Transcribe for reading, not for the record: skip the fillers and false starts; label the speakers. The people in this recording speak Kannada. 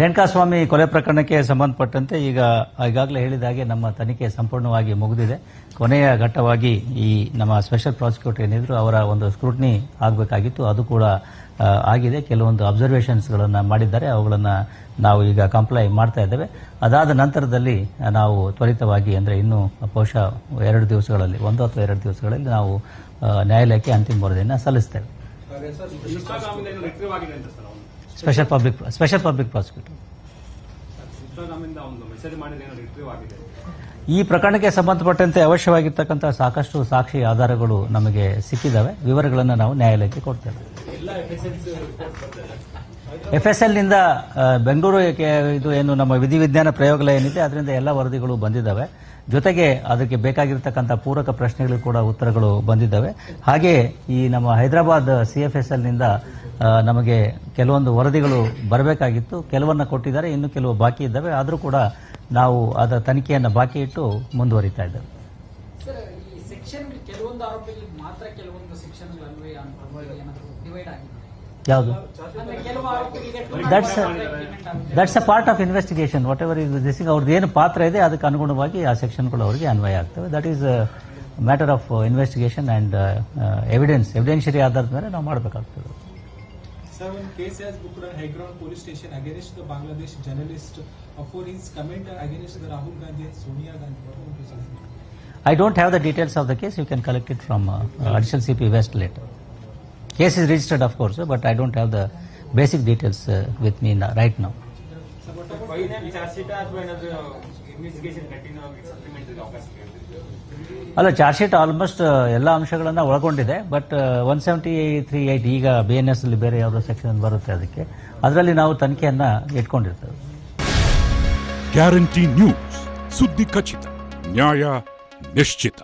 Speaker 1: ರೇಣುಕಾಸ್ವಾಮಿ ಕೊಲೆ ಪ್ರಕರಣಕ್ಕೆ ಸಂಬಂಧಪಟ್ಟಂತೆ ಈಗಾಗಲೇ ಹೇಳಿದ ಹಾಗೆ ನಮ್ಮ ತನಿಖೆ ಸಂಪೂರ್ಣವಾಗಿ ಮುಗಿದಿದೆ. ಕೊನೆಯ ಘಟ್ಟವಾಗಿ ಈ ನಮ್ಮ ಸ್ಪೆಷಲ್ ಪ್ರಾಸಿಕ್ಯೂಟರ್ ಏನಿದ್ರು ಅವರ ಒಂದು ಸ್ಕ್ರೂಟ್ನಿ ಆಗಬೇಕಾಗಿತ್ತು, ಅದು ಕೂಡ ಆಗಿದೆ. ಕೆಲವೊಂದು ಅಬ್ಸರ್ವೇಷನ್ಸ್ಗಳನ್ನು ಮಾಡಿದ್ದಾರೆ, ಅವುಗಳನ್ನು ನಾವು ಈಗ ಕಂಪ್ಲೈ ಮಾಡ್ತಾ ಇದ್ದೇವೆ. ಅದಾದ ನಂತರದಲ್ಲಿ ನಾವು ತ್ವರಿತವಾಗಿ ಅಂದರೆ ಇನ್ನೂ ಬಹುಶಃ 1 ದಿವಸಗಳಲ್ಲಿ 1 ಅಥವಾ 2 ದಿವಸಗಳಲ್ಲಿ ನಾವು ನ್ಯಾಯಾಲಯಕ್ಕೆ ಅಂತಿಮ ವರದಿಯನ್ನು ಸಲ್ಲಿಸ್ತೇವೆ. ಸ್ಪೆಷಲ್ ಪಬ್ಲಿಕ್ ಪ್ರಾಸಿಕ್ಯೂಟರ್ ಈ ಪ್ರಕರಣಕ್ಕೆ ಸಂಬಂಧಪಟ್ಟಂತೆ ಅವಶ್ಯವಾಗಿರ್ತಕ್ಕಂಥ ಸಾಕಷ್ಟು ಸಾಕ್ಷಿ ಆಧಾರಗಳು ನಮಗೆ ಸಿಕ್ಕಿದ್ದಾವೆ. ವಿವರಗಳನ್ನು ನಾವು ನ್ಯಾಯಾಲಯಕ್ಕೆ ಕೊಡ್ತೇವೆ. FSLನಿಂದ ಬೆಂಗಳೂರು ಇದು ಏನು ನಮ್ಮ ವಿಧಿವಿಜ್ಞಾನ ಪ್ರಯೋಗಾಲಯ ಏನಿದೆ ಅದರಿಂದ ಎಲ್ಲ ವರದಿಗಳು ಬಂದಿದ್ದಾವೆ. ಜೊತೆಗೆ ಅದಕ್ಕೆ ಬೇಕಾಗಿರ್ತಕ್ಕಂಥ ಪೂರಕ ಪ್ರಶ್ನೆಗಳು ಕೂಡ ಉತ್ತರಗಳು ಬಂದಿದ್ದಾವೆ. ಹಾಗೆ ಈ ನಮ್ಮ ಹೈದರಾಬಾದ್ CFSLನಿಂದ ನಮಗೆ ಕೆಲವೊಂದು ವರದಿಗಳು ಬರಬೇಕಾಗಿತ್ತು, ಕೆಲವನ್ನ ಕೊಟ್ಟಿದ್ದಾರೆ, ಇನ್ನು ಕೆಲವು ಬಾಕಿ ಇದ್ದಾವೆ. ಆದರೂ ಕೂಡ ನಾವು ಅದರ ತನಿಖೆಯನ್ನು ಬಾಕಿ ಇಟ್ಟು ಮುಂದುವರಿತಾ ಇದ್ದೇವೆ. ಯಾವುದು? That's a part of investigation. What ever is this ಅವ್ರದ್ದು ಏನು ಪಾತ್ರ ಇದೆ ಅದಕ್ಕೆ ಅನುಗುಣವಾಗಿ ಆ ಸೆಕ್ಷನ್ಗಳು ಅವರಿಗೆ ಅನ್ವಯ ಆಗ್ತವೆ. That is matter of investigation and evidentiary ಆಧಾರದ ಮೇಲೆ ನಾವು ಮಾಡಬೇಕಾಗ್ತದೆ.
Speaker 2: Sir, one case has booked on High Ground Police Station against the Bangladesh journalist for his comment against the Rahul Gandhi and Sonia Gandhi.
Speaker 1: I don't have the details of the case. You can collect it from Additional CP West later. Case is registered, of course, but I don't have the basic details with me right now. ಅಲ್ಲ, ಚಾರ್ಜ್ ಶೀಟ್ ಆಲ್ಮೋಸ್ಟ್ ಎಲ್ಲ ಅಂಶಗಳನ್ನು ಒಳಗೊಂಡಿದೆ. ಬಟ್ 173(8) ಈಗ BNS ಅಲ್ಲಿ ಬೇರೆ ಯಾವುದೋ ಸೆಕ್ಷನ್ ಬರುತ್ತೆ, ಅದರಲ್ಲಿ ನಾವು ತನಿಖೆಯನ್ನ ಇಟ್ಕೊಂಡಿರ್ತೇವೆ.
Speaker 3: ಗ್ಯಾರಂಟಿ ನ್ಯೂಸ್, ಸುದ್ದಿ ಖಚಿತ, ನ್ಯಾಯ ನಿಶ್ಚಿತ.